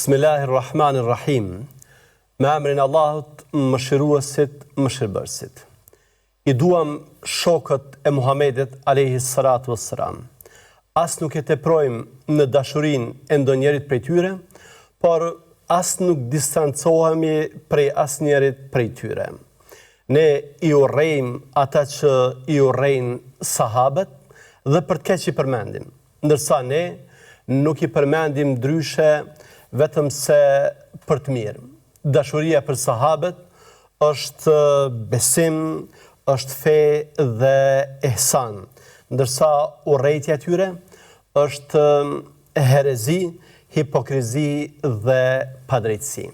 Bismillahirrahmanirrahim. Me emrin Allahut, mëshiruesit, mëshirbërësit. I duam shokët e Muhamedit alayhi salatu wassalam. As nuk e teprojmë në dashurinë e ndonjërit prej tyre, por as nuk distancohemi prej asnjërit prej tyre. Ne i urrejmë ata që i urrejnë sahabët dhe për të keq i përmendim, ndërsa ne nuk i përmendim ndryshe vetëm se për të mirë. Dashuria për sahabët është besim, është fe dhe ihsan, ndërsa urrejtja e tyre është herezi, hipokrizi dhe padrejtësi.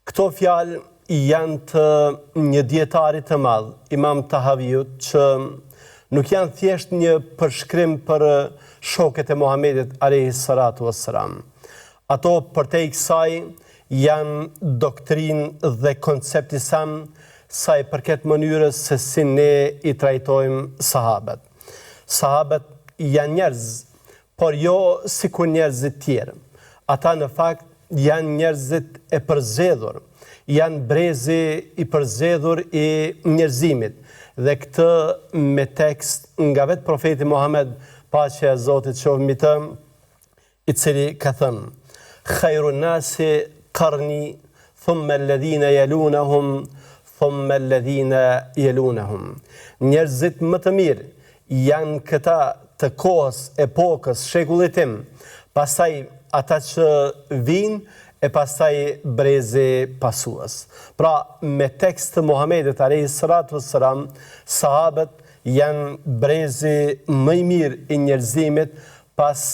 Këto fjalë janë të një dietari të madh, Imam Tahaviut, që nuk janë thjesht një përshkrim për shokët e Muhamedit alayhi salatu wassalam. Ato përtej kësaj janë doktrinë dhe koncepti sam sa i përket mënyrës se si ne i trajtojmë sahabët. Sahabët janë njerëz, por jo sikur njerëzit tjerë. Ata në fakt janë njerëzit e përzedhur, janë brezi i përzedhur i njerëzimit. Dhe këtë me tekst nga vetë profeti Muhammed, paqja e Zotit qoftë mbi të, i cili ka thënë: Khairun nasi qarni, thumma alladhina yalunahum, thumma alladhina yalunahum. Njerëzit më të mirë janë këta të kohës, epokës, shekullit tim, pastaj ata që vinë e pastaj brezi pasues. Pra, me tekst të Muhamedit alayhi salatu wassalam, sahabët janë brezi më i mirë i njerëzimit pas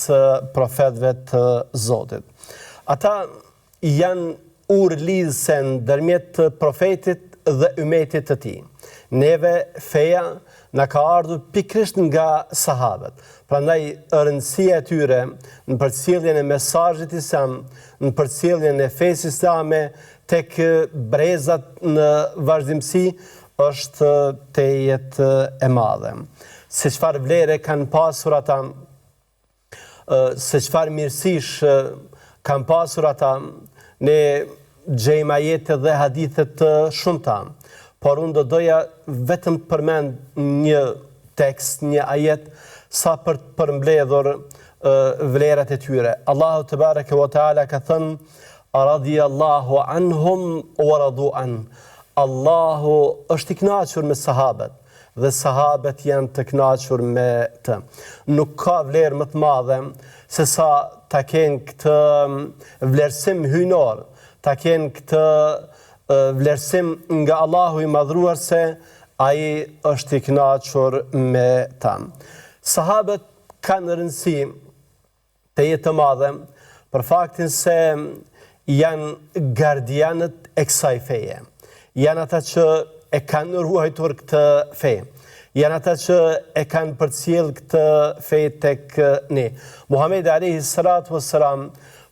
profetëve të Zotit. Ata janë urë lidhëse ndërmjet profetit dhe ummetit të tij. Neve feja na ka ardhur pikërisht nga sahabët. Prandaj rëndësia e tyre në përcjelljen e mesazhit islam, në përcjelljen e fesë islame tek brezat në vazhdimsi është te jetë e madhe. Se çfarë vlere kanë pasur ata, se çfarë mirësish kanë pasur ata, ne gjejmë ajete dhe hadithe të shumta, por unë do doja vetëm të përmend një tekst, një ajet, sa për të përmbledhur vlerat e tyre. Allahu te bareke ve teala ka thënë: radiyallahu anhum wa radu an. Allahu është i kënaqur me sahabët dhe sahabët janë të kënaqur me të. Nuk ka vlerë më të madhe se sa ta kenë këtë vlerësim hyjnor, ta kenë këtë vlerësim nga Allahu i madhruar se ai është i kënaqur me ta. Sahabët kanë rëndësi të jetë të madhe për faktin se janë gardianët e kësaj feje. Janë ata që e kanë ruajtur këtë fe. Janë ata që e kanë përcjell këtë fe tek ne. Muhamedi alayhi salatu wassalam,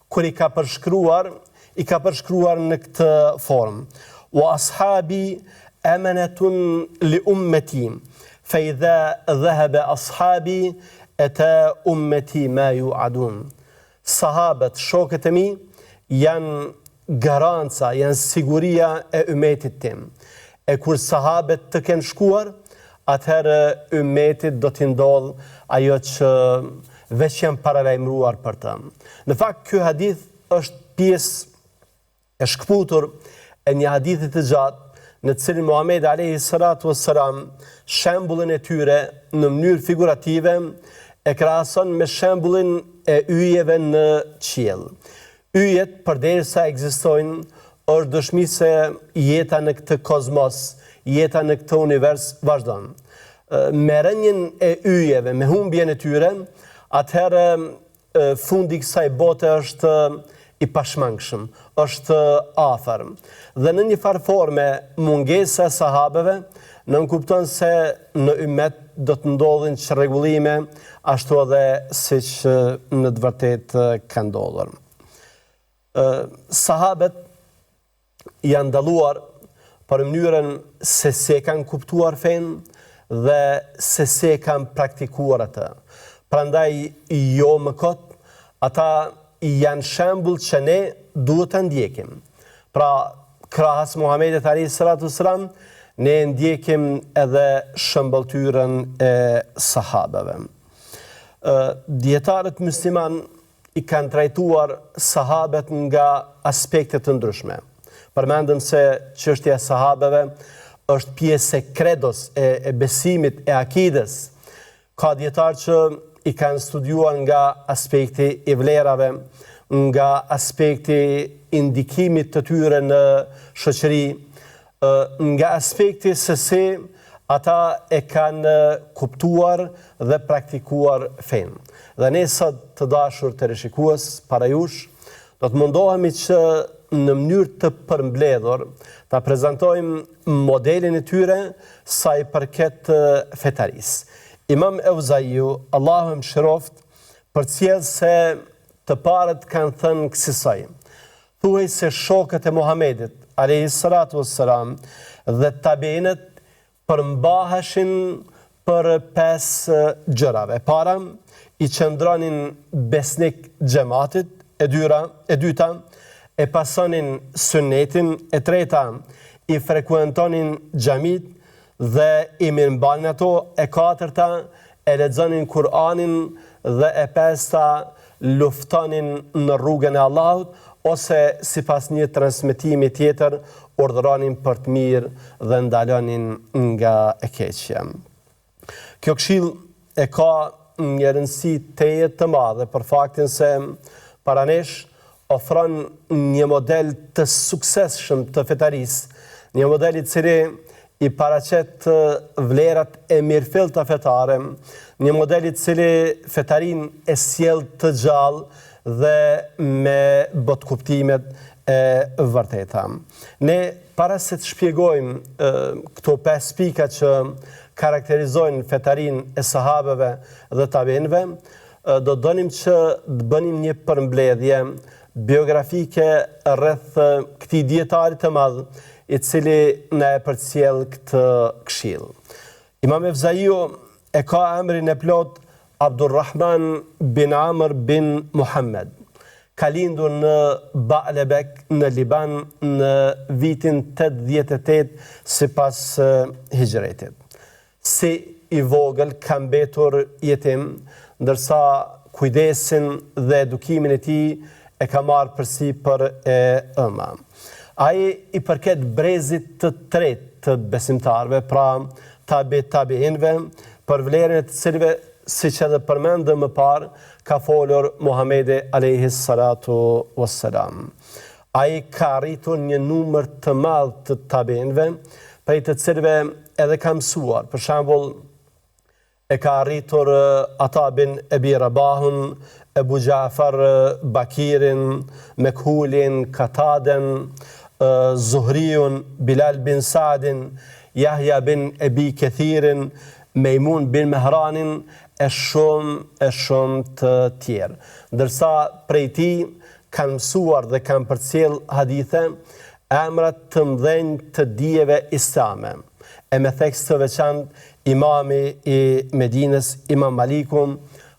kur i ka përshkruar në këtë formë: wa ashabi amanatun li ummati, fa idha dhahaba ashabi ata ummati ma yu'adun. Sahabët, shokët e mi, janë garanca, janë siguria e ummetit tim. E kur sahabët të kenë shkuar, atëherë ummetit do t'i ndodh ajo që veç janë paralajmëruar për të. Në fakt, ky hadith është pjesë e shkputur e një hadithi të gjatë, në cilin Muhamedi alayhi salatu wassalam shembullin e tyre në mënyrë figurative e krahason me shembullin e yjeve në qiell. Yjet, përderisa ekzistojnë, është dëshmi se jeta në këtë kozmos, jeta në këtë univers vazhdon. Me rënjen e yjeve, me humbjen e tyre, atëherë fundi i kësaj bote është i pashmangshëm, është afër. Dhe në një farë forme mungesa e sahabeve nënkupton se në ummet do të ndodhin çrregullime, ashtu edhe siç në të vërtetë ka ndodhur. Sahabët janë dalluar për mënyrën se si e kanë kuptuar fen dhe se si e kanë praktikuar atë. Prandaj jo më kot, ata janë shembull që ne duhet të ndjekim. Pra, krahas Muhamedit alayhis salatu wassalam, ne ndjekim edhe shëmbëltyrën e sahabeve. Dietarët musliman i kanë trajtuar sahabet nga aspekte të ndryshme. Përmendëm se çështja e sahabeve është pjesë e kredos, e besimit, e akides. Ka dietarë që i kanë studiuar nga aspekti i vlerave, nga aspekti i ndikimit të tyre në shoqëri, nga aspekti se si ata e kanë kuptuar dhe praktikuar fenë. Dhe ne sot të dashur të rishikues para jush, do të mundohemi që në mënyrë të përmbledhur ta prezantojmë modelin e tyre sa i përket fetarisë. Imam Evzaiu, Allahu mëshiroft, përcjell se të parët kanë thënë kësaj. Thuaj se shokët e Muhamedit alayhis salatu wassalam dhe tabiinët përmbaheshin për 5 gjërave. Para, i qëndronin besnik xhamatit, e dyta, e pasonin sunnetin, e treta, i frekuentonin xhamit dhe i mirëmbanin ato, e katërta, e lexonin Kur'anin dhe e pesta, luftonin në rrugën e Allahut, ose sipas një transmetimi tjetër, urdhëronin për të mirë dhe ndalonin nga e keqja. Kjo këshill e ka një rëndësi të madhe për faktin se para nesh ofron një model të suksesshëm të fetarisë, një model i cili i paraqet vlerat e mirëfillta fetare, një model i cili fetarin e sjell të gjallë dhe me botkuptimet e vërteta. Ne, para se të shpjegojmë këto 5 pika që karakterizojnë fetarin e sahabeve dhe tabiinëve, do donim që të bënim një përmbledhje biografike rreth këtij dietari të madh, i cili na e përcjell këtë këshill. Imam Evzaiu e ka emrin e plot Abdurrahman bin Amr bin Muhammed. Ka lindur në Ba'lebek në Liban në vitin 88 sipas hijretit. Si i vogël ka mbetur jetim, ndërsa kujdesin dhe edukimin e tij e ka marrë përsipër e ëma. Ai i përket brezit të tretë të besimtarve, pra tabiinëve, për vlerën e të cilëve, siç edhe përmendëm më parë, ka folur Muhamedi alayhis salatu wassalam. Ai ka arritur një numër të madh të tabiinëve, prej të cilëve edhe ka mësuar. Për shembull, e ka arritur Ata bin Ebi Rabahun, Ebu Ja'far Bakirin, Mekhulin, Kataden, Zuhriun, Bilal bin Saadin, Yahya bin Ebi Kethirin, Mejmun bin Mehranin, e shumë të tjerë. Ndërsa prej tij kanë mësuar dhe kanë përcjell hadithe emrat të mëdhenj të dijeve islame. E me theks të veçantë imami i Medinës, Imam Maliku,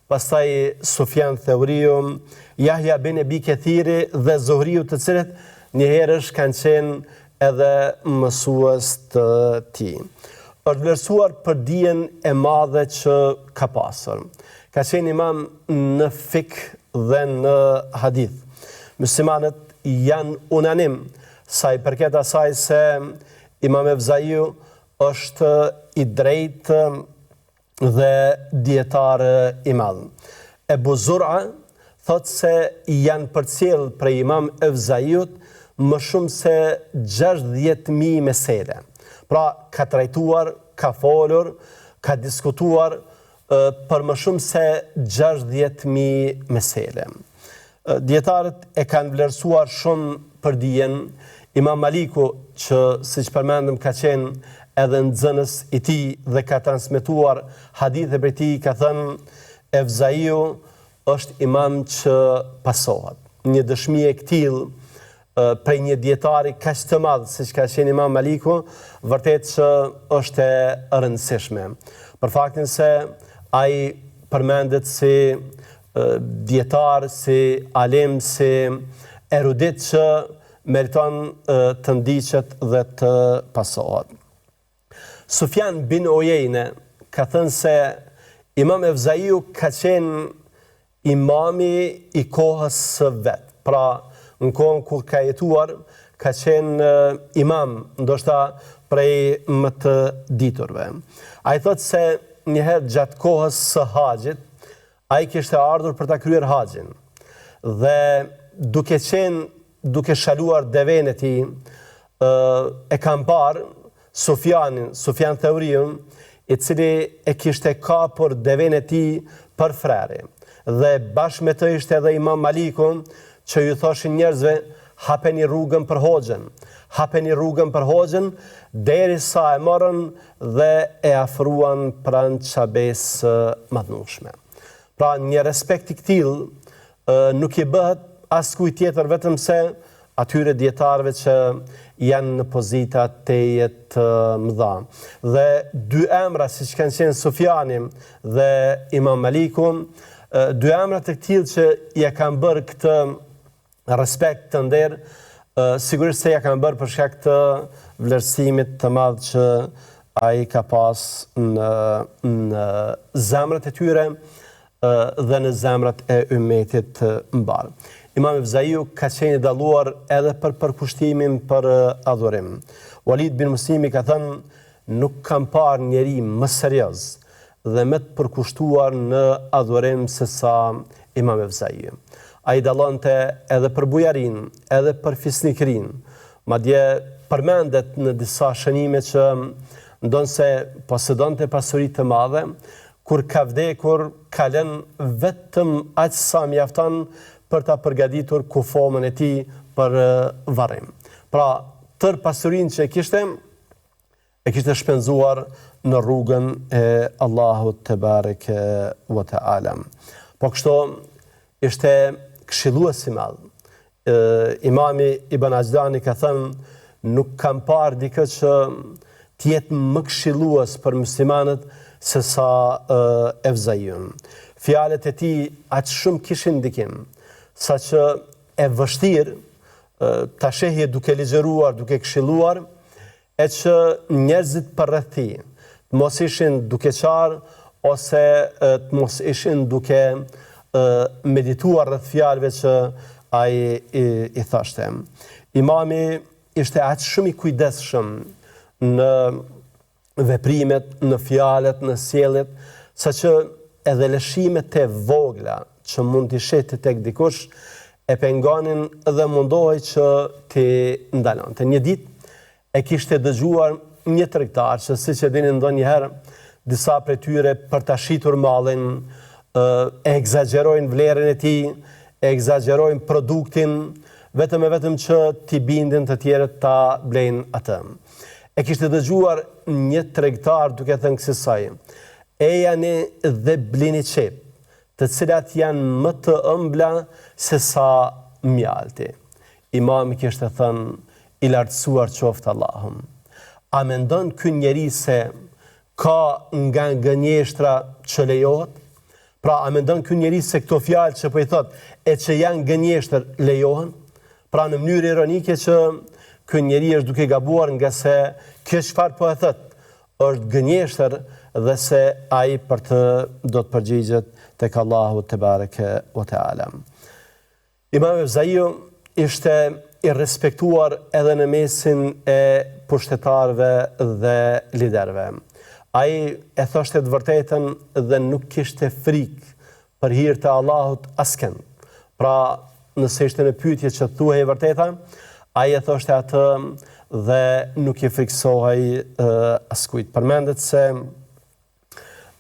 pastaj Sufjan Thauriu, Yahya bin Ebi Kethiri dhe Zuhriu, të cilët njëherësh kanë qenë edhe mësues të tij. Është vlerësuar për dijen e madhe që ka pasur. Ka qenë imam në fik dhe në hadith. Muslimanët janë unanim sa i përket asaj se Imam Evzaiu është i drejtë dhe dietar i madh. Ebu Zur'a thot se janë përcjell prej Imam Evzaiut më shumë se 60.000 mesele. Pra, ka trajtuar, ka folur, ka diskutuar për më shumë se 60.000 mesele. Dietarët e kanë vlerësuar shumë për dijen. Imam Maliku, që siç përmendëm ka qenë edhe nxënës i tij dhe ka transmetuar hadithe prej tij, ka thënë Evzaiu është imam që pasohet. Një dëshmi e këtill prej një dietari kaq të madh siç ka qenë Imam Maliku, vërtet që është e rëndësishme. Për faktin se ai përmendet si dietar, si alim, si erudit që meriton të ndiqet dhe të pasohet. Sufjan bin Ujejne ka thënë se Imam Evzaiu ka qenë imami i kohës së vetë. Pra, në kohën kur ka jetuar, ka qenë imam, ndoshta prej më të diturve. A i thotë se njëherë gjatë kohës së haxhit, a i kishte ardhur për ta kryer haxhin. Dhe duke shaluar deven e tij, e kam parë Sufjan Theuriun, i cili e kishte kapur deven e tij për freri. Dhe bashkë me të ishte edhe Imam Maliku, që ju thoshin njerëzve, hapeni rrugën për hoxhën. Hapeni rrugën për hoxhën, derisa e morën dhe e afruan pranë Çabes së madhnueshme. Pra, një respekt i këtill nuk i bëhet askujt tjetër vetëm se atyre dietarëve që janë në pozita teje të mëdha. Dhe dy emra, siç kanë qenë Sufjani dhe Imam Maliku, dy emra të tillë që ja kanë bërë këtë respekt të nder, sigurisht se ja kanë bërë për shkak të vlerësimit të madh që ai ka pas në zemrat e tyre dhe në zemrat e ummetit mbar. Imam Evzaiu ka qenë i dalluar edhe për përkushtimin për adhurim. Walid bin Muslimi ka thënë, nuk kam parë njeri më serioz dhe më të përkushtuar në adhurim se sa Imam Evzaiu. Ai dallonte edhe për bujarin, edhe për fisnikrin. Madje përmendet në disa shënime që ndonse posedonte pasuri të madhe, kur ka vdekur, ka lënë vetëm aq sa mjafton për ta përgatitur kufomën e tij për varrim. Pra, tër pasurinë që e kishte shpenzuar në rrugën e Allahut te bareke ve teala. Po kështu ishte këshillues i madh. Imami Ibn Ajdani ka thënë, nuk kam parë dikë që të jetë më këshillues për muslimanët se sa Evzaiu. Fjalët e tij aq shumë kishin ndikim, sa që e vështirë ta shehje duke ligjëruar, duke këshilluar, e që njerëzit përreth tij të mos ishin duke qarë ose të mos ishin duke medituar rreth fjalëve që ai i thashte. Imami ishte aq shumë i kujdesshëm në veprimet, në fjalët, në sjelljet, saqë edhe lëshimet e vogla që mund t'i shete tek dikush, e pengonin dhe mundohej që t'i ndalonte. Një ditë e kishte dëgjuar një tregtar që, siç e dini ndonjëherë, disa prej tyre për ta shitur mallin e egzagjerojnë vlerën e tij, e egzagjerojnë produktin, vetëm që t'i bindin të tjerët ta blejnë atë. E kishte dëgjuar një tregtar duke thënë kësaj: ejani dhe blini qep, të cilat janë më të ëmbla se sa mjalti. Imami kishte thënë, i lartësuar qoftë Allahum. A mendon ky njeri se ka nga gënjeshtra që lejohet? Pra, a mendon ky njeri se këto fjalë që po i thot e që janë gënjeshtër lejohen? Pra, në mënyrë ironike që ky njeri është duke gabuar, nga se kjo çfarë po e thot është gënjeshtër dhe se ai për të do të përgjigjet tek Allahu te bareke ve teala. Imam Evzaiu ishte i respektuar edhe në mesin e pushtetarëve dhe liderëve. Ai e thoshte të vërtetën dhe nuk kishte frikë për hir të Allahut askënd. Pra, nëse ishte në pyetje që thuhej vërteta, ai e thoshte atë dhe nuk i friksohej askujt. Përmendet se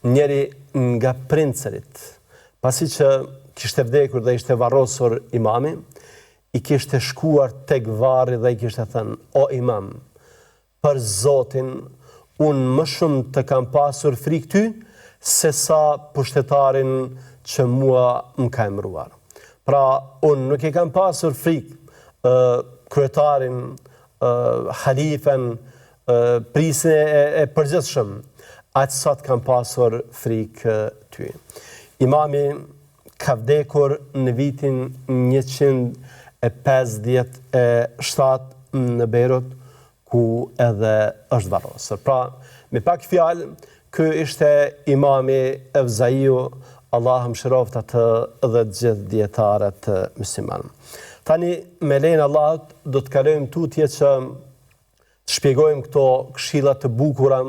njeri nga princerit, pasi që kishte vdekur dhe ishte varrosur imami, i kishte shkuar tek varri dhe i kishte thënë: o imam, për Zotin, unë më shumë të kam pasur frikë ty, se sa pushtetarin që mua më ka emëruar. Pra, unë nuk i kam pasur frikë kryetarin, halifen, prisin e përgjithshëm, aq sa të kam pasur frikë ty. Imami ka vdekur në vitin 157 në Beirut, ku edhe është varrosur. Pra, me pak fjalë, ky ishte imami Evzaiu, Allah mëshiroft atë dhe gjithë dietarët musliman. Tani, me lejnë Allahut, do të kalojmë tutje që të shpjegojmë këto këshilla të bukura,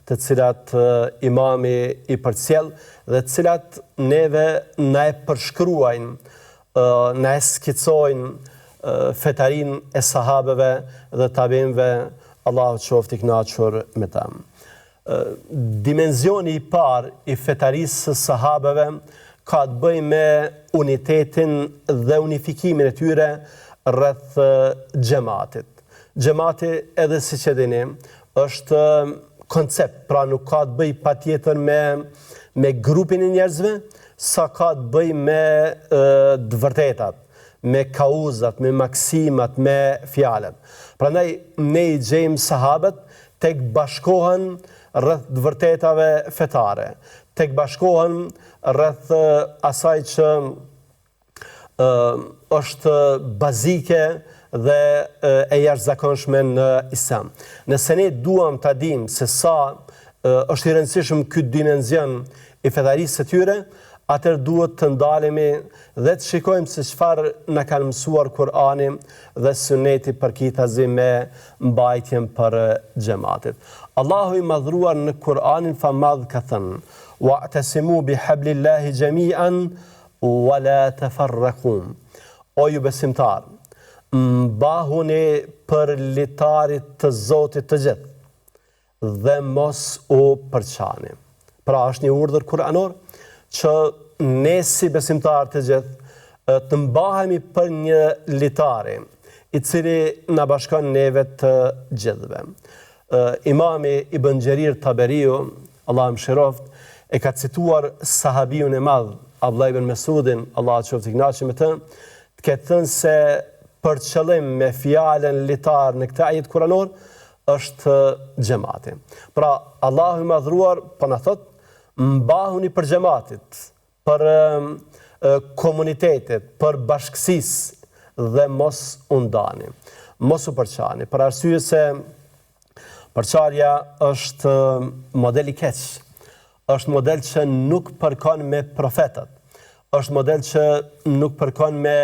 të cilat imami i përcjell dhe të cilat neve na e përshkruajnë, na e skicojnë fetarin e sahabeve dhe tabinëve, Allahu qoftë i kënaqur me ta. Dimenzioni i parë i fetarisë së sahabeve ka të bëjë me unitetin dhe unifikimin e tyre rreth xhamatit. Xhamati, edhe siç e dini, është koncept, pra nuk ka të bëjë patjetër me grupin e njerëzve, sa ka të bëjë me të vërtetat, me kauzat, me maksimat, me fjalët. Prandaj ne i gjejmë sahabët tek bashkohen rreth të vërtetave fetare, tek bashkohen rreth asaj që është bazike dhe e jashtëzakonshme në Islam. Nëse ne duam ta dimë se sa është i rëndësishëm ky dimension i fetarisë së tyre, atëherë duhet të ndalemi dhe të shikojmë se çfarë na kanë mësuar Kur'ani dhe Suneti përkithazi me mbajtjen për xhamatit. Allahu i madhruar në Kur'anin famadh ka thënë: "Wa'tasimu bihablillahi jami'an wa la tafarraqu." O ju besimtar, mbahuni për litarit të Zotit të gjithë dhe mos u përçani. Pra është një urdhër kuranor që ne si besimtar të gjithë të mbahemi për një litari i cili na bashkon neve të gjithëve. Imami Ibn Gjerir Taberiu, Allah mëshiroft, e ka cituar sahabiun e madh Abdullah ibn Mesudin, Allah qoftë i kënaqur me të, të ketë thënë se për qëllim me fjalën litar në këtë ajet kuranor është xhamati. Pra Allahu i madhruar po na thot: mbahuni për xhamatit, për komunitetit, për bashkësisë dhe mos u ndani, mos u përçani, për arsye se përçarja është model i keq, është model që nuk përkon me profetët, është model që nuk përkon me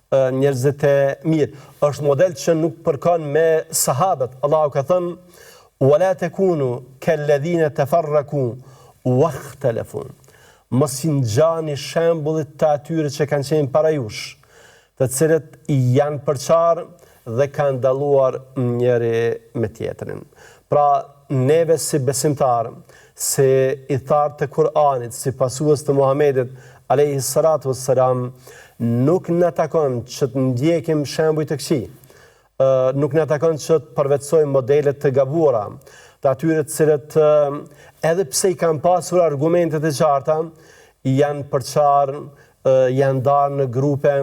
njerëzit e mirë, është model që nuk përkon me sahabët. Allahu ka thënë: "Wala takunu kalladhina tafarraku wakhtalafu." Mos i ngjani shembullit të atyre që kanë qenë para jush, të cilët janë përçarë dhe kanë dalluar njëri me tjetrin. Pra, neve si besimtarë, si i tharë të Kur'anit, si pasues të Muhamedit alayhi salatu wassalam, nuk na takon që të ndjekim shembuj të këqij. Nuk na takon që të përvetsojmë modele të gabuara, të atyre të cilët edhe pse i kanë pasur argumentet e qarta, janë përçarë, janë ndarë në grupe,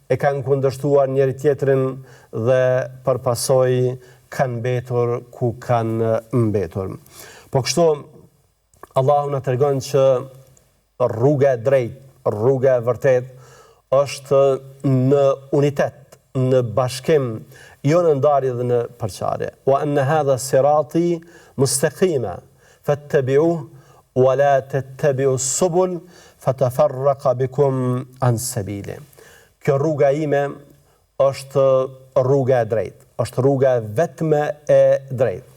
e kanë kundërshtuar njëri tjetrin dhe përpasoj kanë mbetur ku kanë mbetur. Po kështu, Allahu na tregon që rruga e drejtë, rruga e vërtetë është në unitet, në bashkim, jo në ndarje dhe në përçarje. Wa anna hadha sirati mustaqima fattabi'uhu wa la tattabi'u subul fatafarraqa bikum an sabili. Kjo rruga ime është rruga e drejtë, është rruga vetme e drejtë.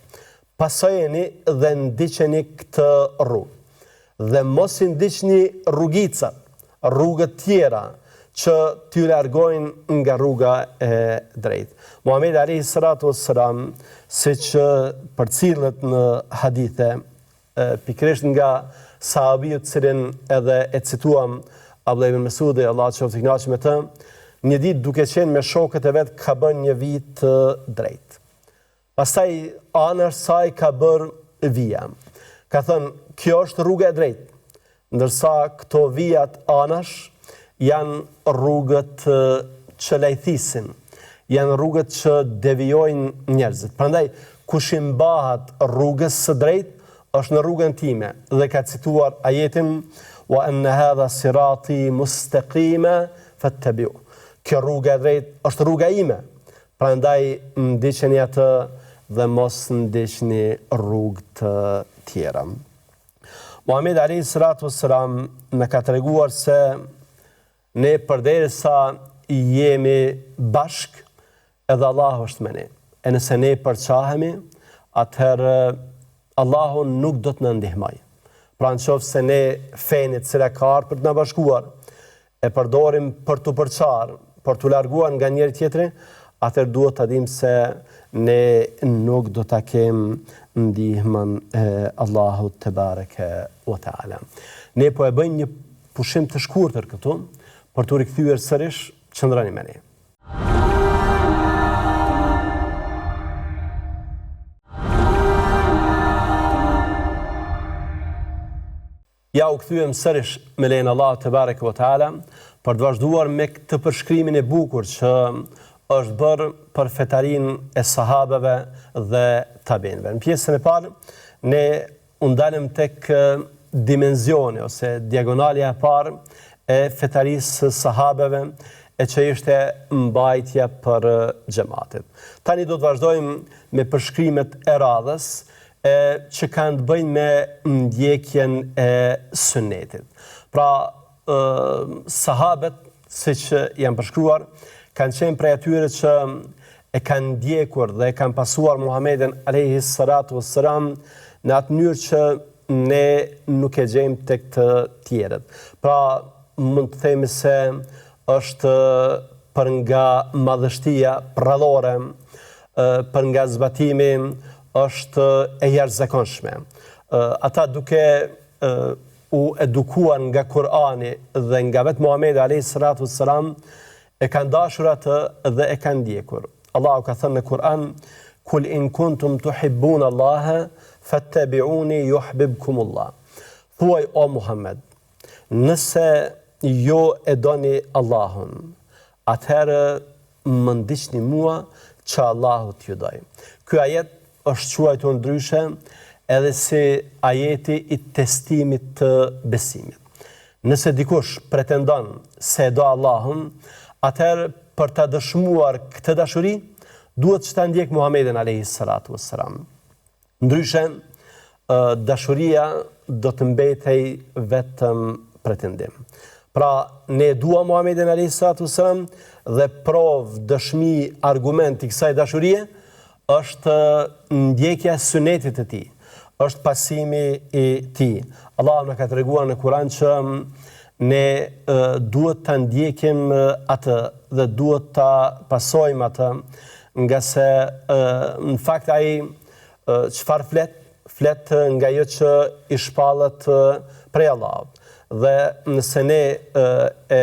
Pasojeni dhe ndiqeni këtë rrugë. Dhe mos i ndiqni rrugicat, rrugët tjera që t'ju largojnë nga rruga e drejtë. Muhamedi alayhi salatu wassalam, siç përcillet në hadithe, pikërisht nga sahabiu të cilin edhe e cituam, Abdullah ibn Mesudi, Allah qoftë i kënaqur me të, një ditë duke qenë me shokët e vet ka bën një vit të drejtë. Pastaj anash saj ka bërë vija. Ka thënë: kjo është rruga e drejtë, ndërsa këto vijat anash janë rrugët që lajthisin, janë rrugët që devijojnë njerëzit. Prandaj, kush i mbahet rrugës së drejtë, është në rrugën time, dhe ka cituar ajetin: wa anna hadha sirati mustaqima fattabi'u. Kjo rruga e drejtë është rruga ime. Prandaj ndiqeni atë dhe mos ndiqni rrugë të tjera. Muhamedi alayhi salatu wassalam na ka treguar se ne përderisa jemi bashk, edhe Allahu është me ne. E nëse ne përçahemi, atëherë Allahu nuk do të na ndihmoj. Pra nëse ne fenë cila ka ardhur për të na bashkuar, e përdorim për të përçarë, për të larguar nga njëri tjetri, atëherë duhet ta dimë se ne nuk do ta kem ndihmën e Allahut te bareke wa taala. Ne po e bëjmë një pushim të shkurtër këtu për të rikthyer sërish, qëndroni me ne. Ja u kthyem sërish me lejen Allahut te bareke wa taala për të vazhduar me këtë përshkrimin e bukur që është bërë për fetarinë e sahabeve dhe tabinëve. Në pjesën e parë, ne u ndalëm tek dimensioni ose diagonalja e parë e fetarisë së sahabeve, e që ishte mbajtja për xhamatit. Tani do të vazhdojmë me përshkrimet e radhës që kanë të bëjnë me ndjekjen e sunnetit. Pra, sahabet, siç janë përshkruar, kanë qenë prej atyre që e kanë ndjekur dhe e kanë pasuar Muhamedit alayhi salatu wassalam në atë mënyrë që ne nuk e gjejmë tek të tjerët. Pra, mund të themi se është për nga madhështia prallore, për nga zbatimi, është e jashtëzakonshme. Ata duke u edukuar nga Kur'ani dhe nga vetë Muhamedi alayhi salatu wassalam, e kanë dashur atë dhe e kanë ndjekur. Allahu ka thënë në Kur'an: "Kul in kuntum tuhibbuna Allaha fattabi'uni yuhibbukumullah." Thuaj o Muhammed, nëse jo e doni Allahun, atëherë më ndiqni mua që Allahu t'ju doj. Ky ajet është quajtur ndryshe edhe si ajeti i testimit të besimit. Nëse dikush pretendon se e do Allahun, atëherë për të dëshmuar këtë dashuri, duhet që ta ndjek Muhamedit alayhi salatu wassalam. Ndryshe, dashuria do të mbetej vetëm pretendim. Pra, ne dua Muhamedit alayhi salatu wassalam dhe provë, dëshmi, argument i kësaj dashurie është ndjekja e sunetit të tij, është pasimi i tij. Allahu na ka treguar në Kur'an që ne duhet të ndjekim atë dhe duhet të pasojmë atë, nga se në fakt ai çfarë flet nga ajo që i shpallet prej Allahut. Dhe nëse ne e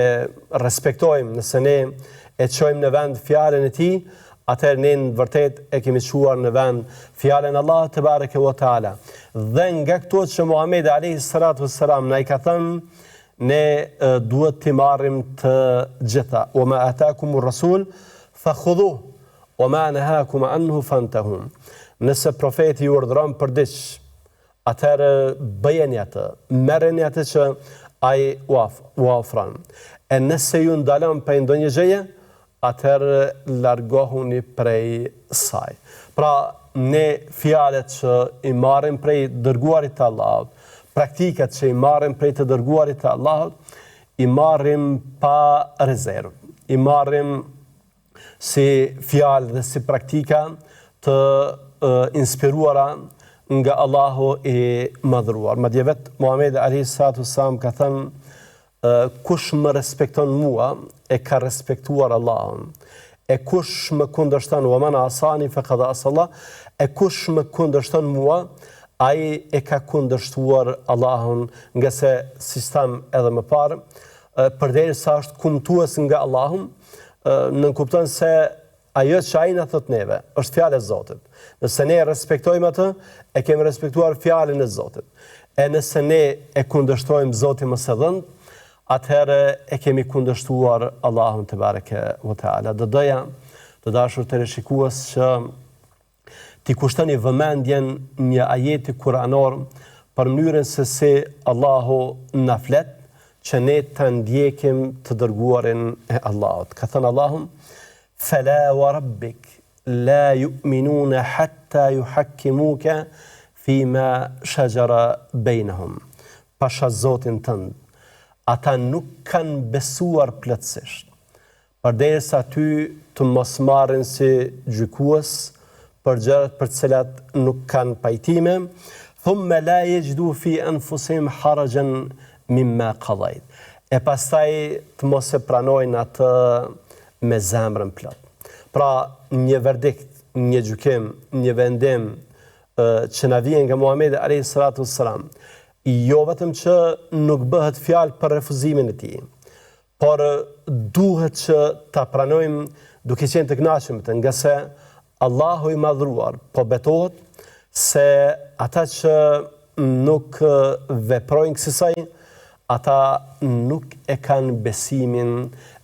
respektojmë, nëse ne e çojmë në vend fjalën e tij, atëherë ne në vërtet e kemi çuar në vend fjalën e Allahut te bareke wa taala. Dhe nga këto që Muhamedi alayhi salatu wassalam na i ka thënë, ne duhet të marrim të gjitha. "Wa ma ataakumur rasul fakhudhuhu wa ma nahakum anhu fantahu." Nëse profeti ju urdhëron për diçka, atëherë bëjeni atë, merreni atë që ai u ofron. E nëse ju ndalon për ndonjë gjëje, atëherë largohuni prej saj. Pra, ne fjalët që i marrim prej dërguarit të Allahut, praktikat që i marrim prej të dërguarit të Allahut, i marrim pa rezervë. I marrim si fjalë dhe si praktika të inspiruara nga Allahu i madhruar. Madje vetë Muhamedi alayhi salatu wassalam ka thënë: "Kush më respekton mua, e ka respektuar Allahun. E kush më kundërshton, wa man asani faqad asa Allah, e kush më kundërshton mua, ai e ka kundërshtuar Allahun." Nga se, si tham edhe më parë, përderisa është kumtues nga Allahun, nënkupton se ajo që ai na thot neve është fjala e Zotit. Nëse ne respektojmë atë, e kemi respektuar fjalën e Zotit. E nëse ne e kundërshtojmë Zotin më së dhënë, atëherë e kemi kundërshtuar Allahun te bareke ve teala. Do doja, të dashur teleshikues, që t'i kushtoni vëmendjen një ajeti kuranor për mënyrën se si Allahu na flet që ne të ndjekim të dërguarin e Allahut. Ka thënë Allahum, "Fala wa rabbik la yu'minuna hatta yuhakkimuka fima shajara bainahum." Pasha Zotin tënd, ata nuk kanë besuar plotësisht, përderisa ty të mos marrin si gjykues për gjërat për të cilat nuk kanë pajtime, thumma la yajidu fi anfusihim harajan mimma qadayt. E pastaj të mos e pranojnë atë me zemrën plot. Pra, një verdikt, një gjykim, një vendim që na vjen nga Muhamedi alayhi salatu wassalam, jo vetëm që nuk bëhet fjalë për refuzimin e tij, por duhet që ta pranojmë duke qenë të kënaqur, nga se Allahu i madhruar po betohet se ata që nuk veprojnë kësaj, ata nuk e kanë besimin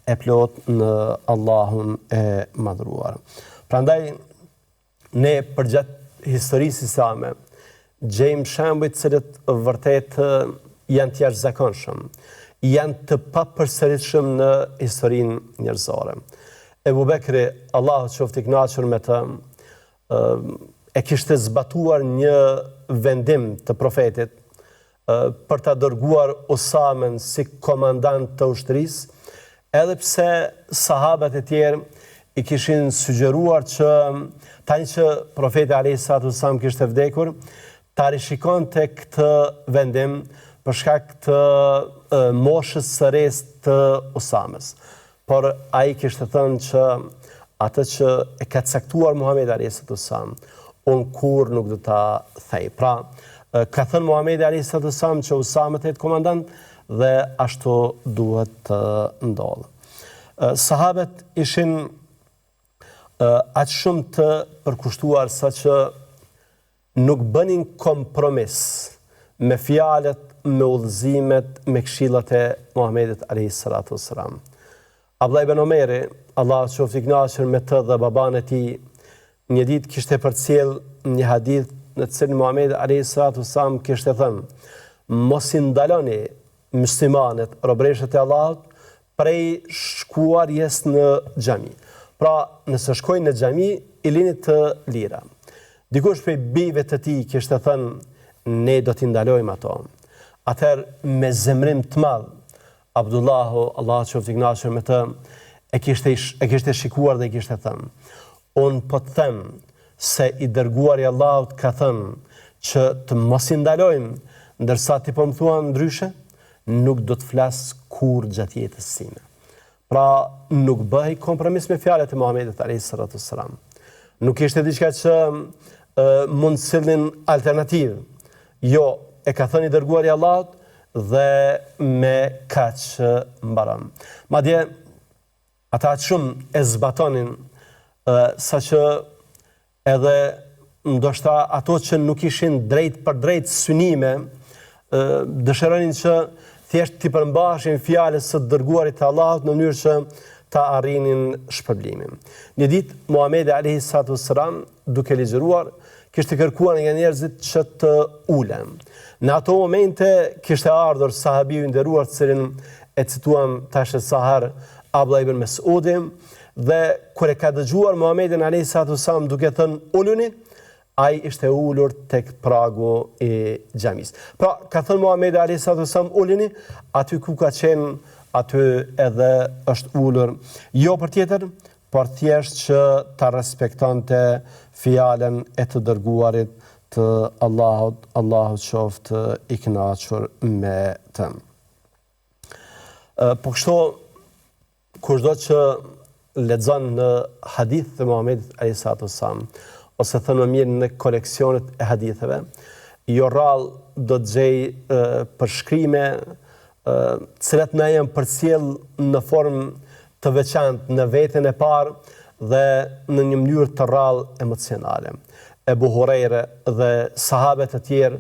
e plot në Allahun e madhruar. Prandaj, ne përgjatë historisë islame gjejmë shembuj të cilët vërtet janë të jashtëzakonshëm, janë të papërsëritshëm në historinë njerëzore. Ebu Bekri, Allahu qoftë i kënaqur me të, e kishte zbatuar një vendim të profetit për ta dërguar Usamen si komandant të ushtrisë, edhe pse sahabët e tjerë i kishin sugjeruar që tani që profeti alayhi salatu wasallam kishte vdekur, ta rishikonte këtë vendim për shkak të moshës së re të Usamës. Por ai kishte thënë që atë që e ka caktuar Muhamedi alayhi salatu wasallam, unë kur nuk do ta thej. Pra, ka thënë Muhamedi alayhi salatu wasallam që Usama të jetë komandant dhe ashtu duhet të ndodhë. Sahabët ishin aq shumë të përkushtuar sa që nuk bënin kompromis me fjalët, me udhëzimet, me këshillat e Muhamedit alayhi salatu wassalam. Abdullah ibn Omeri, Allah qoftë i kënaqur me të dhe baban e tij, një ditë kishte përcjell një hadith në të cilin Muhamedi alayhi salatu wassalam kishte thënë: "Mos i ndaloni muslimanët, robëreshët e Allahut, prej shkuarjes në xhami." Pra, nëse shkojnë në xhami, i lini të lira. Dikush prej bijve të tij kishte thënë: "Ne do t'i ndalojmë ato." Atëherë, me zemrim të madh, Abdullahu, Allah qoftë i kënaqur me të, e kishte shikuar dhe i kishte thënë: "Unë po të them se i dërguari i Allahut ka thënë që të mos i ndalojmë, ndërsa ti po më thua ndryshe, nuk do të flas kur gjatë jetës sime." Pra, nuk bëhej kompromis me fjalët e Muhamedit alayhi salatu wassalam. Nuk ishte diçka që mund të sillnin alternativë. Jo, e ka thënë i dërguari i Allahut dhe me kaq mbaron. Madje ata shumë e zbatonin saqë edhe ndoshta ato që nuk ishin drejt për drejt synime dëshironin që thjesht t'i përmbaheshin fjalës së dërguarit të Allahut në mënyrë që ta arrinin shpërblimin. Një ditë Muhamedi alayhi salatu wassalam, duke ligjëruar, kishte kërkuar nga njerëzit që të ulen. Në ato momente kishte ardhur sahabiu i nderuar, të cilin e cituam tash sa herë, Abdullah ibn Mesudi, dhe kur e ka dëgjuar Muhamedit alayhi salatu wassalam duke thënë uluni, ai ishte ulur tek pragu i xhamis. Pra, ka thënë Muhamedi alayhi salatu wassalam uluni, aty ku ka qenë, aty edhe është ulur. Jo për tjetër, por thjesht që ta respektonte fjalën e të dërguarit të Allahut, Allahu qoftë i kënaqur me të. Po kështu, kushdo që lexon në hadith të Muhamedit alayhi salatu wassalam, ose thënë më mirë në koleksionet e haditheve, jo rrallë do të gjej përshkrime cilat na janë përcjell në formë të veçantë në veten e parë dhe në një mënyrë të rrallë emocionale. Ebu Hurajra dhe sahabët e tjerë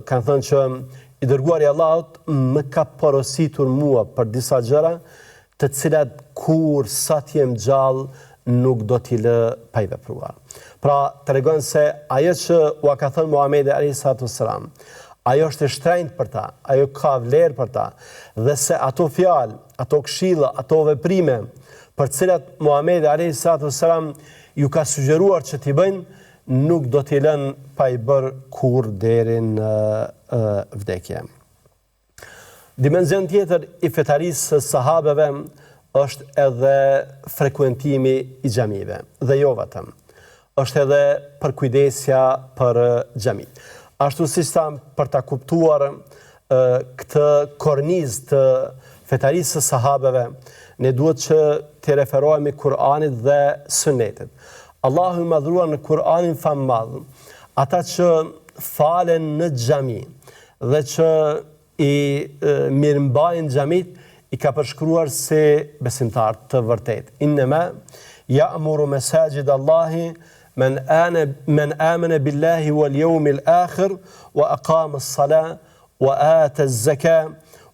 kanë thënë që i dërguari i Allahut më ka porositur mua për disa gjëra të cilat kur sa të jem gjallë nuk do t'i lë pa i vepruar. Pra, tregon se ajo që ua ka thënë Muhamedi alayhi salatu wassalam, ajo është e shtrenjtë për ta, ajo ka vlerë për ta, dhe se ato fjalë, ato këshilla, ato veprime, për cilat Muhamedi alayhi salatu wassalam ju ka sugjeruar që t'i bëjnë, nuk do t'i lënë pa i bërë kur deri në vdekje. Dimenzion tjetër i fetarisë së sahabeve është edhe frekuentimi i xhamive, dhe jo vetëm. Është edhe përkujdesja për xhamit. Ashtu siç tham, për ta kuptuar këtë kornizë të fetarisë së sahabeve, ne duhet që të referohemi Kur'anit dhe Sunetit. Allahu i madhruar në Kur'anin fammadh, ata që falen në xhami dhe që i mirëmbajnë xhamit, i ka përshkruar si besimtar të vërtet. Innema ya'muru masajid Allahi men amana billahi wal yawmil akhir wa aqama as-salah wa ata az-zakah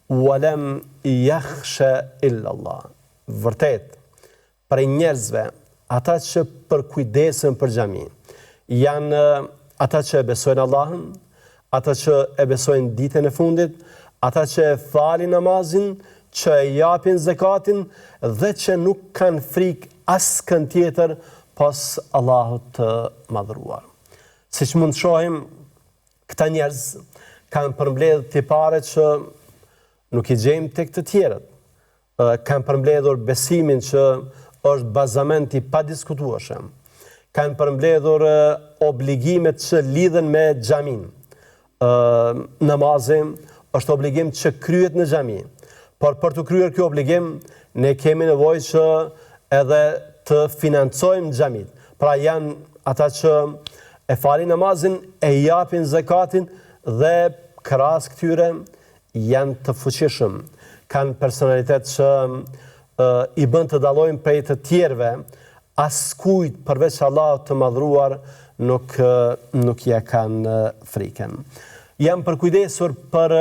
wa lam yakhsha illa Allah. Vërtet, për njerëzve, ata që përkujdesen për xhamin, janë ata që e besojnë Allahun, ata që e besojnë ditën e fundit, ata që e falin namazin, që e japin zakatin dhe që nuk kanë frikë askën tjetër pas Allahut të madhruar. Siç mund të shohim, këta njerëz kanë përmbledhur tipare që nuk i gjejmë tek të tjerët. Kanë përmbledhur besimin që është bazament i padiskutueshëm. Kanë përmbledhur obligimet që lidhen me xhamin. Namazi është obligim që kryhet në xhami. Por për të kryer kjo obligim, ne kemi nevojë që edhe të financojmë xhamit. Pra janë ata që e falin namazin, e japin zakatin dhe krahas këtyre janë të fuqishëm. Kanë personalitet që i bën të dallojnë prej të tjerëve, askujt përveç Allahut të madhruar nuk ja kanë frikën. Jam përkujdesur për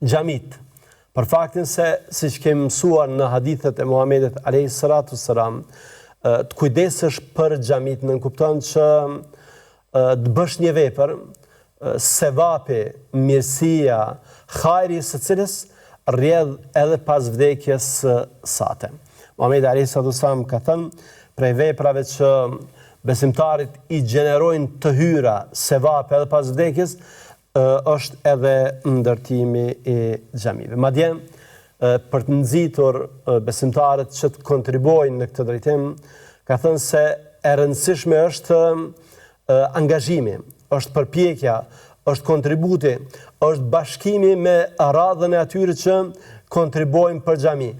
xhamit, për faktin se, siç kemi mësuar në hadithet e Muhamedit alayhi salatu wassalam, të kujdesesh për xhamit nënkupton që të bësh një vepër, sevapi, mirësia, hajri së cilës rrjedh edhe pas vdekjes sate. Muhamedi alayhi salatu wassalam ka thënë, prej veprave që besimtarit i gjenerojnë të hyra, sevapi edhe pas vdekjes, është edhe ndërtimi i xhamive. Madje për të nxitur besimtarët që të kontribuojnë në këtë drejtim, ka thënë se e rëndësishme është angazhimi, është përpjekja, është kontributi, është bashkimi me radhën e atyre që kontribuojnë për xhami,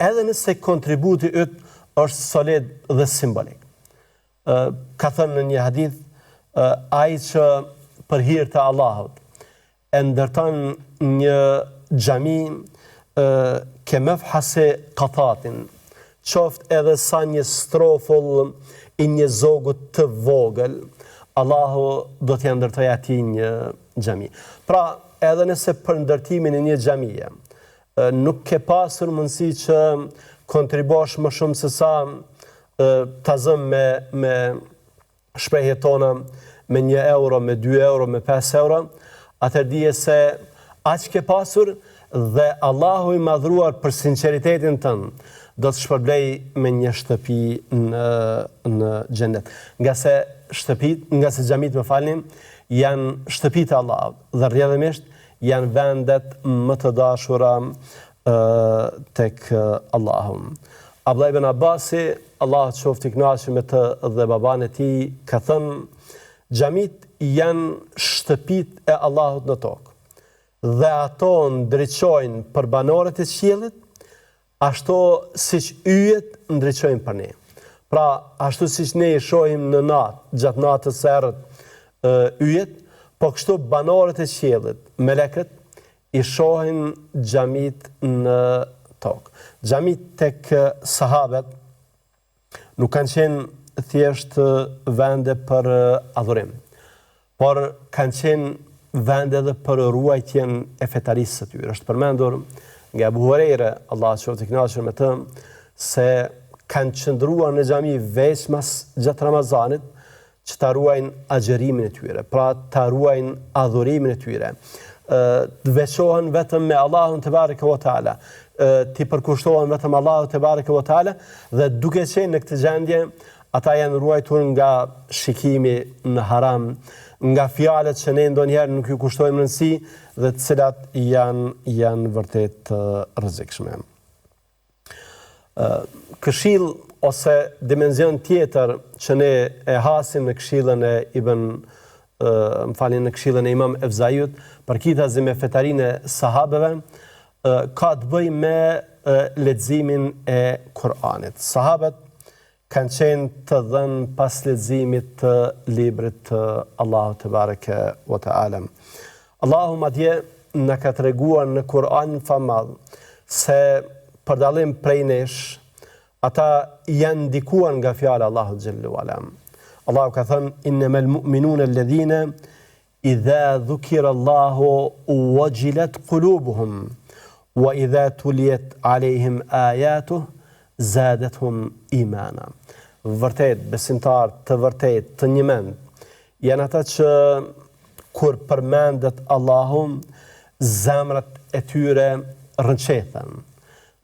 edhe nëse kontributi yt është solid dhe simbolik. Ka thënë në një hadith, ai që për hir të Allahut e ndërton një xhami kemefhase qatatin, qoftë edhe sa një strofull i një zogut të vogël, Allahu do t'ja ndërtoj atij një xhami. Pra, edhe nëse për ndërtimin e një xhamie nuk ke pasur mundësi që kontribosh më shumë se sa ta zëm me shprehjet tona, me 1 euro, me 2 euro, me 5 euro, atëherë dije se aq ke pasur dhe Allahu i madhruar për sinqeritetin tënd do të shpërblej me një shtëpi në xhenet. Nga se xhamit, më falni, janë shtëpitë e Allahut dhe rrjedhimisht janë vendet më të dashura tek Allahu. Abdullah ibn Abbasi, Allahu qoftë i kënaqur me të dhe baban e tij, ka thënë, xhamit janë shtëpitë e Allahut në tokë. Dhe ato ndriçojnë për banorët e qiellit, ashtu siç yjet ndriçojnë për ne. Pra, ashtu siç ne i shohim në natë, gjatë natës së errët yjet, po kështu banorët e qiellit, melekët, i shohin xhamit në tokë. Xhamit tek sahabët nuk kanë qenë thjesht vende për adhurim, por kanë qenë vende edhe për ruajtjen e fetarisë së tyre. Është përmendur nga Abu Huraira, Allahu qoftë i kënaqur me të, se kanë qëndruar në xhami veç mas gjatë Ramazanit, që ta ruajnë agjerimin e tyre, pra ta ruajnë adhurimin e tyre, të veçohen vetëm me Allahun te bareke ve teala, të përkushtohen vetëm Allahut te bareke ve teala dhe duke qenë në këtë gjendje, ata janë ruajtur nga shikimi në haram, nga fjalët që ne ndonjëherë nuk ju kushtojmë rëndësi dhe të cilat janë vërtet rrezikshme. Këshill ose dimension tjetër që ne e hasim në këshillën e në këshillën e Imam Evzaiut, përkitazi me fetarinë e sahabeve, ka të bëjë me leximin e Kur'anit. Sahabët kanë qenë të dhënë pas leximit të librit të Allahut te bareke ve teala. Allahu madje na ka treguar në Kur'an famadh se për dallim prej nesh, ata janë ndikuar nga fjala Allahu xhallahu ala. Allahu ka thënë innamal mu'minuna alladhina idha dhukira Allahu wajilat qulubuhum wa idha tuliyat alaihim ayatuhu zadatuhum imana. Vërtet, besimtar të vërtet, të një mend, janë ata që kur përmendet Allahu, zemrat e tyre rrënqethen,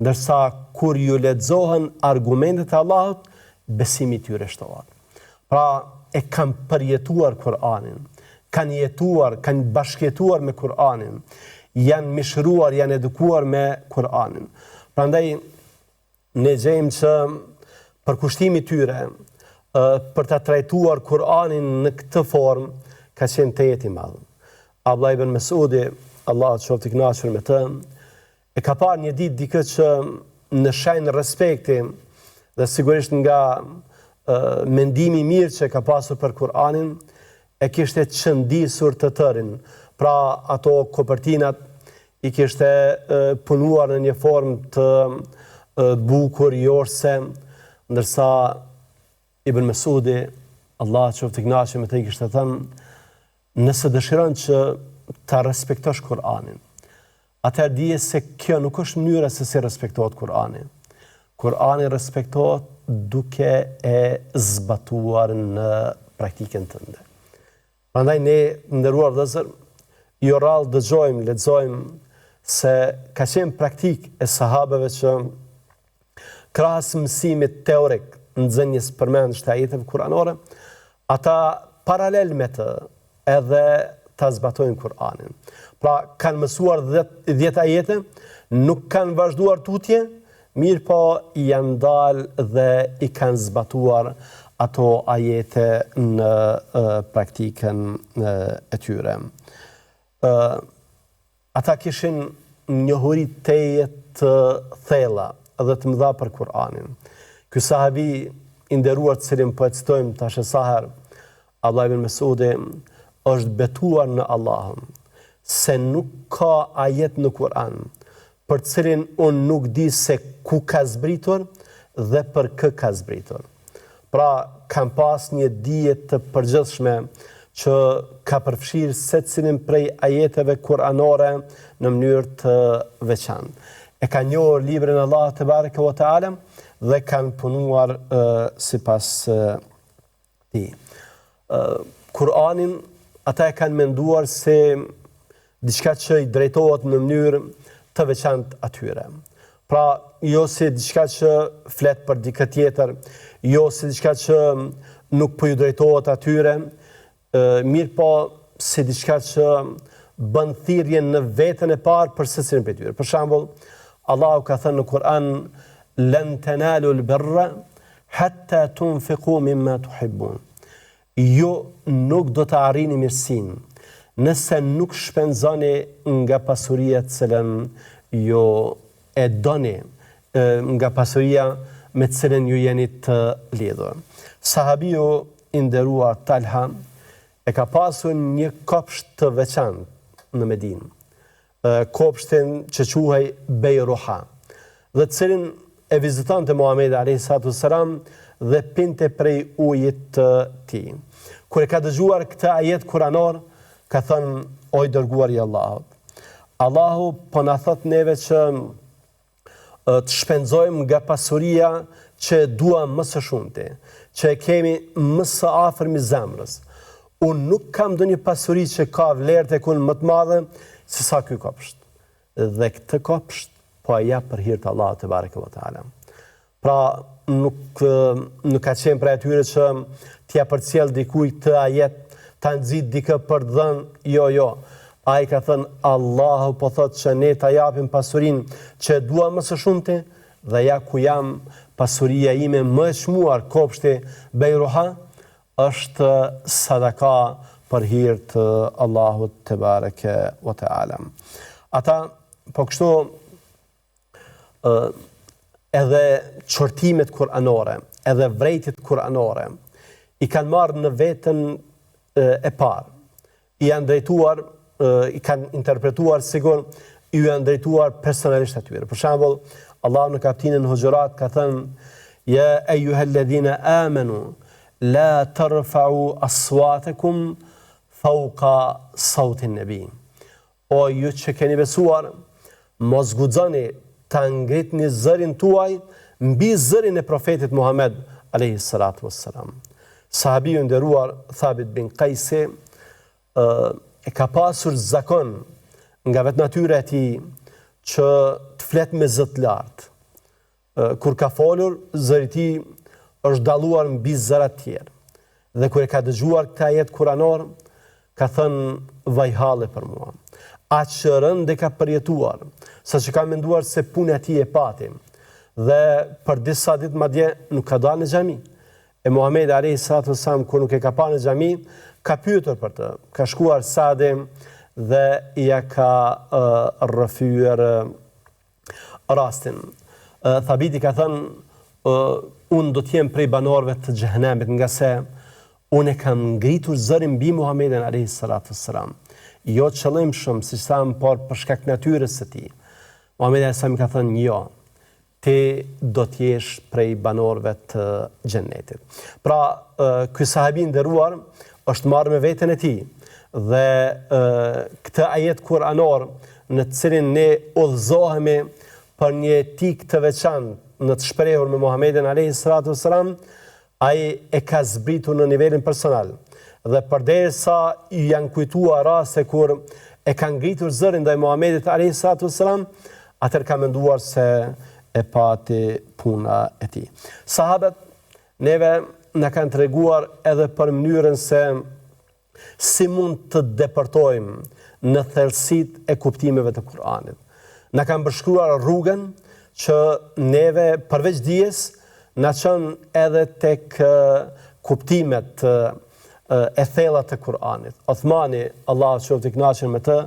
ndërsa kur ju lexohen argumentet e Allahut, besimi i tyre shtohet. Pra, e kanë përjetuar Kur'anin, kanë jetuar, kanë bashkëjetuar me Kur'anin, janë mishruar, janë edukuar me Kur'anin. Prandaj ne gjejmë që përkushtimi i tyre për ta trajtuar Kur'anin në këtë formë ka qenë tejet i madh. Abdullah ibn Mesudi, Allah qoftë i kënaqur me të, e ka parë një ditë dikë që në shenjë respekti dhe sigurisht nga mendimi i mirë që ka pasur për Kur'anin, e kishte qëndisur të tërin. Pra ato kopertinat i kishte punuar në një formë të bukur jorse, ndërsa Ibn Mesudi, Allah qoftë i kënaqur me të, i kishte thënë, nëse dëshiron që ta respektosh Kur'anin, atëherë dije se kjo nuk është mënyra se si respektohet Kur'ani. Kur'ani respektohet duke e zbatuar në praktikën tënde. Prandaj ne, nderuar vëllezër, jo rrallë dëgjojmë, lexojmë se ka qenë praktik e sahabeve që krahas mësimit teorik nxënjes përmendjes të ajeteve kuranore, ata paralel me të edhe ta zbatojnë Kur'anin. Pra kanë mësuar 10 ajete, nuk kanë vazhduar tutje, mirë po janë dalë dhe i kanë zbatuar ato ajete në praktikën e tyre. Ata kishin njohuri teje të thella dhe të mëdha për Kur'anin. Ky sahabi i nderuar të cilin po e citojmë tash sa herë, Abdullah ibn Mesudi, është betuar në Allahun se nuk ka ajet në Kur'an për cilin unë nuk di se ku ka zbritur dhe për kë ka zbritur. Pra, kam pas një dije të përgjithshme që ka përfshirë secilin prej ajeteve kuranore në mënyrë të veçantë. E ka njohur librin e Allahut te bareke ve teala dhe kanë punuar sipas tij. Kur'anin ata e kanë menduar se diçka që i drejtohet në mënyrë të veçantë atyre. Pra, jo si diçka që flet për dikë tjetër, jo si diçka që nuk po ju drejtohet atyre, mirë po si diçka që bën thirrje në veten e parë për secilin prej tyre. Për shembull, Allahu ka thënë në Kur'an: "Lan tanalu al-birra hatta tunfiqu mimma tuhibbun." Jo, nuk do të arrini mirësinë nëse nuk shpenzoni nga pasuria të cilën jo e doni, nga pasuria me të cilën ju jeni të lidhur. Sahabiu i nderuar Talha e ka pasur një kopsht të veçantë në Medinë, kopshtin që quhej Bejruha, dhe të cilin e vizitonte Muhamedi alayhi salatu wassalam dhe pinte prej ujit të tij. Kur e ka dëgjuar këtë ajet kuranor, ka thënë: "O i dërguari i Allahut, Allahu po na thot neve që të shpenzojmë nga pasuria që dua më së shumti, që e kemi më së afërmi zemrës. Unë nuk kam ndonjë pasuri që ka vlerë tek unë më të madhe se sa ky kopsht. Dhe këtë kopsht po e jap për hir të Allahut te bareke ve teala. Pra nuk ka qenë për atyre që t'ja përcjell dikujt të ajet, ta nxit dikë për të dhënë, jo. Ai ka thënë Allahu po thotë që ne ta japim pasurinë që dua më së shumti dhe ja ku jam pasuria ime më e çmuar, kopshti Bejruha, është sadaka për hir të Allahut te bareke ve teala. Ata po kështu edhe çortimet kuranore, edhe vrejtjet kuranore i kanë marrë në veten e parë. I janë drejtuar, i kanë interpretuar sigur, i janë drejtuar personalisht atyre. Për shembull, Allah në kapitullin Hujurat ka thënë: "Ya ayyuhalladhina amanu la tarfa'u aswatakum fawqa sawti an-nabi." O ju që keni besuar, mos guxoni ta ngritni zërin tuaj mbi zërin e profetit Muhammed alayhi salatu wassalam. Sahabiu nderuar Thabit bin Qaisi e ka pasur zakon nga vetë natyra e tij që të flet me zë të lartë. Kur ka folur, zëri i tij është dalluar mbi zëra të tjerë. Dhe kur e ka dëgjuar këtë ajet kuranor, ka thënë vajhalle për mua. Aq rënd e ka përjetuar, sa që ka menduar se puna e tij e pati. Dhe për disa ditë madje nuk ka dalë në xhami. E Muhamedi alayhi salatu wasallam kur nuk e ka parë në xhami, ka pyetur për të. Ka shkuar Sadi dhe ja ka rrëfyer rastin. Thabiti ka thënë, unë do t'jem prej banorëve të xhehenemit, nga se unë e kam ngritur zërin mbi Muhamedin alayhi salatu wassalam. Jo qëllimshëm, si thamë, por për shkak natyrës së tij. Muhamedi alayhi salam ka thënë, jo, ti do t'jesh prej banorëve të xhennetit. Pra, ky sahabi nderuar është marrë me veten e tij dhe këtë ajet kuranor në të cilin ne udhëzohemi për një etik të veçantë në të shprehur me Muhamedin alayhi salatu wassalam, ai e ka zbritur në nivelin personal. Dhe përderisa i janë kujtuar raste kur e ka ngritur zërin ndaj Muhamedit alayhi salatu wassalam, atëherë ka menduar se e pati puna e tij. Sahabët neve na kanë treguar edhe për mënyrën se si mund të depërtojmë në thellësitë e kuptimeve të Kuranit. Na kanë përshkruar rrugën që neve përveç dijes na çon edhe tek kuptimet e thella të Kuranit. Uthmani, Allahu qoftë i kënaqur me të,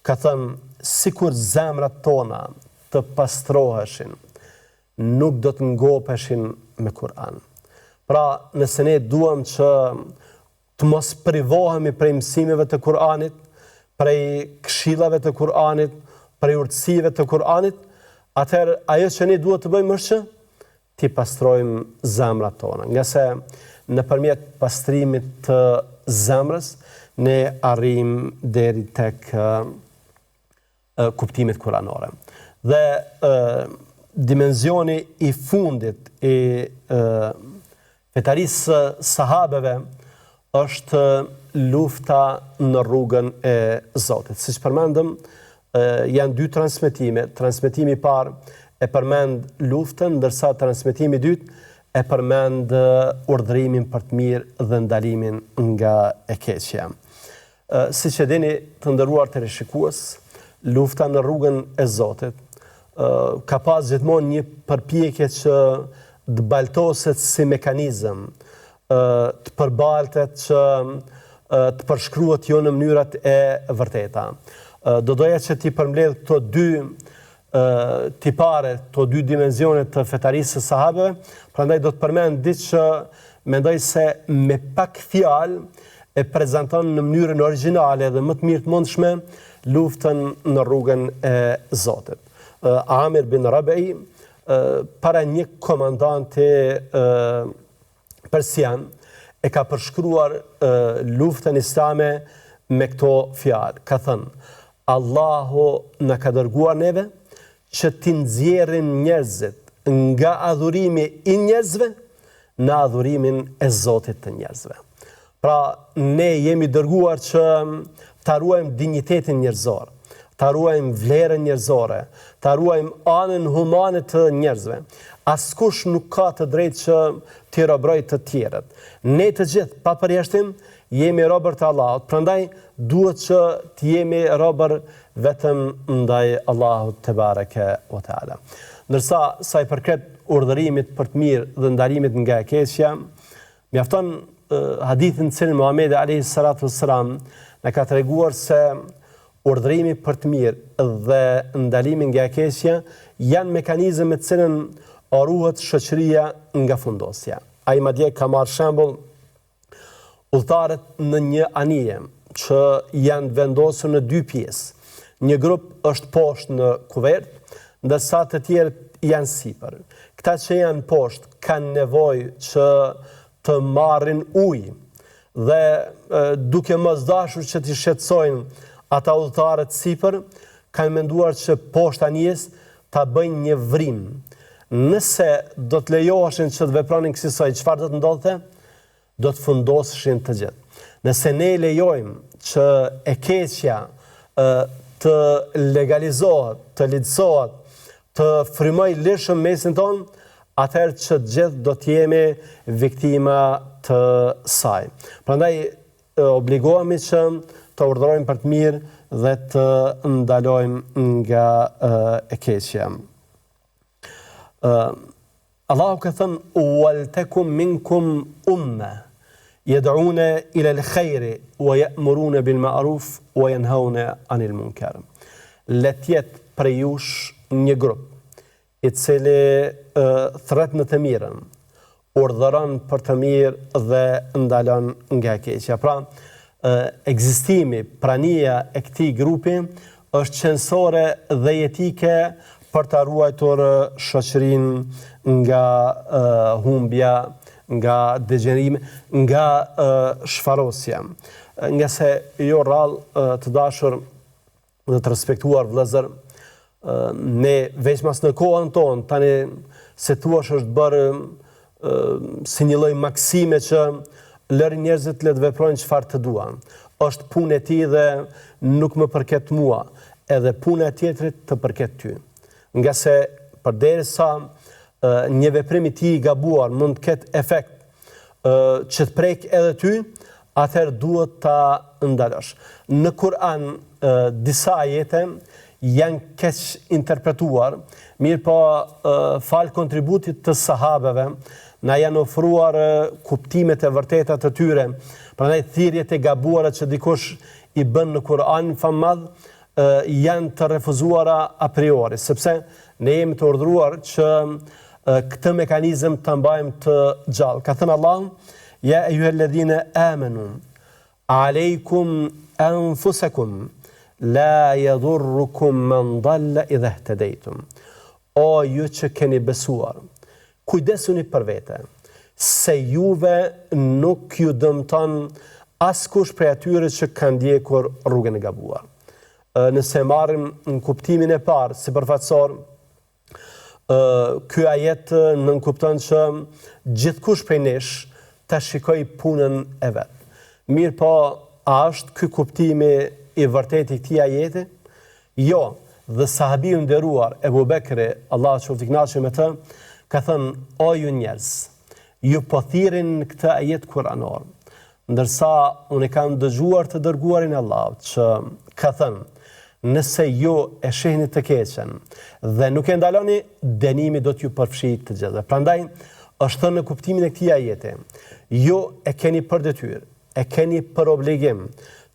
ka thënë sikur zemrat tona të pastroheshin, nuk do të ngopeshin me Kur'an. Pra, nëse ne duam që të mos privohemi prej mësimeve të Kur'anit, prej këshillave të Kur'anit, prej urtësive të Kur'anit, atëherë ajo që ne duhet të bëjmë është që t'i pastrojmë zemrat tona. Nga se nëpërmjet pastrimit të zemrës, ne arrijmë deri tek kuptimet kuranore. Dhe dimensioni i fundit i fetarisë sahabeve është lufta në rrugën e Zotit. Siç përmendëm, janë dy transmetime. Transmetimi i parë e përmend luftën, ndërsa transmetimi i dytë e përmend urdhërimin për të mirë dhe ndalimin nga e keqja. Siç e dini, të nderuar teleshikues, lufta në rrugën e Zotit ka pas gjithmonë një përpjekje që të baltoset si mekanizëm, të përbaltet që të përshkruhet jo në mënyrat e vërteta. Do doja që ti përmbledh këto dy tipare, këto dy dimensione të fetarisë së sahabeve, prandaj do të përmend diçka që mendoj se me pak fjalë e prezanton në mënyrën origjinale dhe më të mirë të mundshme luftën në rrugën e Zotit. Amir bin Rabi, para një komandanti persian, e ka përshkruar luftën islame me këto fjalë. Ka thënë, Allahu na ka dërguar neve që t'i nxjerrin njerëzit nga adhurimi i njerëzve në adhurimin e Zotit të njerëzve. Pra, ne jemi dërguar që ta ruajmë dinjitetin njerëzor, ta ruajmë vlerën njerëzore, ta ruajmë anën humane të njerëzve. Askush nuk ka të drejtë që t'i robrojë të tjerët. Ne të gjithë, pa përjashtim, jemi robër të Allahut. Prandaj duhet që të jemi robër vetëm ndaj Allahut te bareke ve teala. Ndërsa sa i përket urdhërimit për të mirë dhe ndalimit nga e keqja, mjafton hadithin të cilin Muhamedi alayhi salatu wassalam na ka treguar se urdhërimi për të mirë dhe ndalimi nga e keqja janë mekanizëm me të cilën ruhet shoqëria nga fundosja. Ai madje ka marrë shembull udhëtarët në një anije që janë vendosur në dy pjesë. Një grup është poshtë në kuvert, ndërsa të tjerët janë sipër. Këta që janë poshtë kanë nevojë që të marrin ujë dhe duke mos dashur që t'i shqetësojnë ata udhëtarët sipër, kanë menduar që poshtë anijes ta bëjnë një vrim. Nëse do të lejoheshin që të vepronin kësaj, çfarë do të ndodhte? Do të fundoseshin të gjithë. Nëse ne lejojmë që e keqja të legalizohet, të ligjësohet, të frymojë lirshëm mesin tonë, atëherë që të gjithë do të jemi viktima të saj. Prandaj obligohemi që të urdhërojmë për të mirë dhe të ndalojmë nga e keqja. Allahu ka thënë wal takum minkum umma yad'una ila al-khairi wa ya'muruna bil ma'ruf wa yanhauna 'anil munkar. Let jetë prej jush një grup i cili thret në të mirën, urdhëron për të mirë dhe ndalon nga e keqja. Pra, ekzistimi, prania e këtij grupi është qenësore dhe jetike për të ruajtur shoqërinë nga humbja, nga degenerimi, nga shfarosja. Nga se jo rrallë të dashur dhe të respektuar vëllezër, ne veç mas në kohën tonë, tani se thuash është bërë si një lloj maksime që lëri njerëzit le të veprojnë çfarë të duan. Është punë e tij dhe nuk më përket mua, edhe puna e tjetrit të përket ty. Nga se përderisa një veprim i tij i gabuar mund të ketë efekt që të prek edhe ty, atëherë duhet ta ndalosh. Në Kur'an disa ajete janë keq interpretuar, mirë po fal kontributit të sahabeve na janë ofruar kuptimet e vërteta të tyre. Prandaj thirrjet e gabuara që dikush i bën në Kur'an famadh janë të refuzuara a priori, sepse ne jemi të urdhëruar që këtë mekanizëm të mbajmë të gjallë. Ka thënë Allah, ja ejuhalladhina amanu, aleikum anfusakum, la yadurrukum man dalla idha ihtadaytum. O ju që keni besuar, kujdesuni për vete, se juve nuk ju dëmton askush prej atyre që kanë ndjekur rrugën e gabuar. Nëse marrim në kuptimin e parë, sipërfaqësor, ky ajet nënkupton që gjithkush prej nesh ta shikoj punën e vet. Mirë po, a është ky kuptimi i vërtetë i këtij ajeti? Jo, dhe sahabiu nderuar Ebu Bekri, Allahu qoftë i kënaqur me të, ka thënë, o ju njerëz, ju po thirrin këtë ajet kuranor, ndërsa unë kam dëgjuar të dërguarin e Allahut që ka thënë, nëse ju e shihni të keqen dhe nuk e ndaloni, dënimi do t'ju përfshijë të gjithë. Prandaj është thënë në kuptimin e këtij ajeti, ju e keni për detyrë, e keni për obligim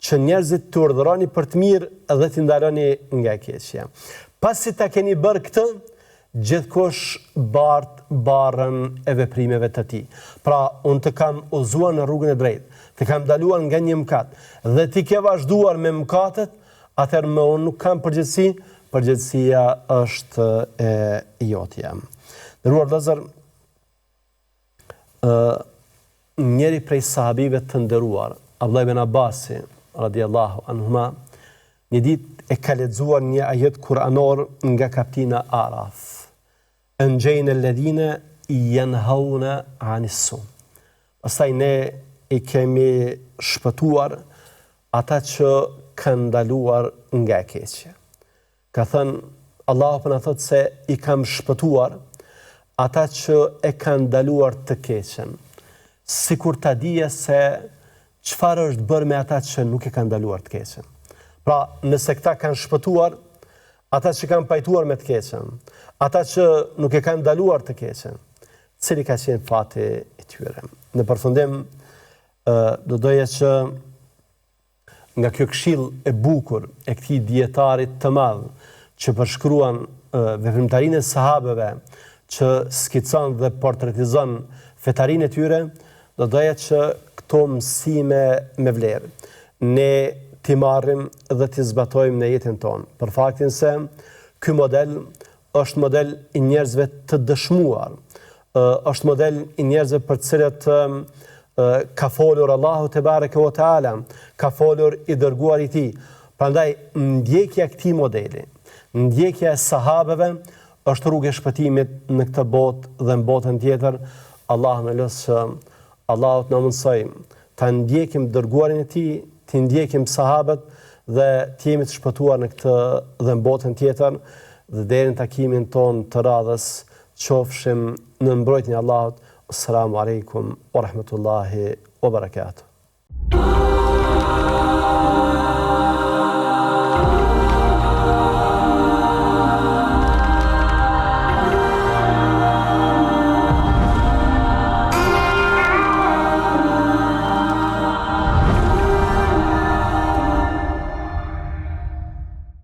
që njerëzit të urdhëroni për të mirë dhe t'i ndaloni nga e keqja. Pasi ta keni bërë këtë, gjithkush bart barrën e veprimeve të tij. Pra, unë të kam udhëzuar në rrugën e drejtë, të kam ndaluar nga një mëkat dhe ti ke vazhduar me mëkatet, atëherë më unë nuk kam përgjegjësi, përgjegjësia është e jotja. Nderuar vëllezër, njëri prej sahabive të nderuar, Abdullah ibn Abbasi, radiallahu anhuma, një ditë e ka lexuar një ajet kuranor nga kaptina Araf. Anjayna alladhina yanhauna 'anis su. Pastaj ne i kemi shpëtuar ata që kanë ndaluar nga e keqja. Ka thënë Allahu po na thotë se i kam shpëtuar ata që e kanë ndaluar të keqen, sikur ta dije se çfarë është bërë me ata që nuk e kanë ndaluar të keqen. Pra, nëse këta kanë shpëtuar ata që kanë pajtuar me të keqen, ata që nuk e kanë ndaluar të keqen, cili ka qenë fati i tyre. Në përfundim, do doja që nga kjo këshill e bukur e këtij dietarit të madh që përshkruan veprimtarinë e sahabeve, që skicon dhe portretizon fetarinë e tyre, do doja që këto mësime me vlerë ne t'i marrim dhe t'i zbatojmë në jetën tonë, për faktin se ky model është model i njerëzve të dëshmuar, është model i njerëzve për cilët ka folur Allahu te bareke ve teala, ka folur i dërguari i tij. Prandaj ndjekja e këtij modeli, ndjekja e sahabeve është rrugë e shpëtimit në këtë botë dhe në botën tjetër. Allah në lësë që Allahut na mundsoj ta ndjekim dërguarin e tij, të ndjekim sahabët dhe të jemi të shpëtuar në këtë dhe në botën tjetër, dhe deri në takimin ton të radhës qofshim në mbrojtjen e Allahut. Assalamu alaikum wa rahmatullahi wa barakatuh.